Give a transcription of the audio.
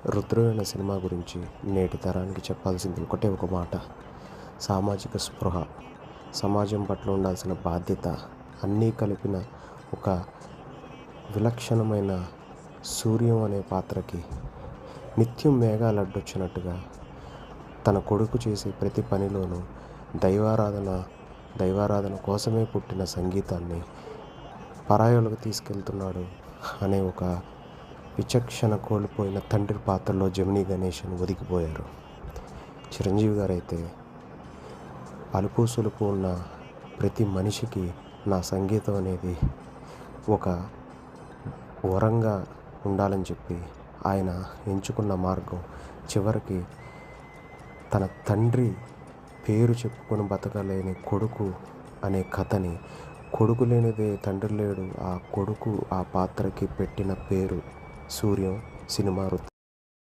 Rudraveena cinema గురించి నేటి తరానికి చెప్పాల్సింది ఒకటే ఒక మాట. సామాజిక స్పృహ, సమాజం పట్ల ఉండాల్సిన బాధ్యత అన్నీ కలిపిన ఒక విలక్షణమైన సూర్యం అనే పాత్రకి నిత్యం మేఘాలు అడ్డొచ్చినట్టుగా తన కొడుకు చేసే ప్రతి పనిలోనూ దైవారాధన కోసమే పుట్టిన సంగీతాన్ని పరాయోలకు తీసుకెళ్తున్నాడు అనే ఒక విచక్షణ కోల్పోయిన తండ్రి పాత్రలో జమినీ గణేశన్ ఒదిగిపోయారు. చిరంజీవి గారైతే అలుపు సులుపు ఉన్న ప్రతి మనిషికి నా సంగీతం అనేది ఒక వరంగా ఉండాలని చెప్పి ఆయన ఎంచుకున్న మార్గం చివరికి తన తండ్రి పేరు చెప్పుకొని బతకలేని కొడుకు అనే కథని, కొడుకు లేనిదే తండ్రి లేడు, ఆ కొడుకు ఆ పాత్రకి పెట్టిన పేరు సూర్యం సినిమా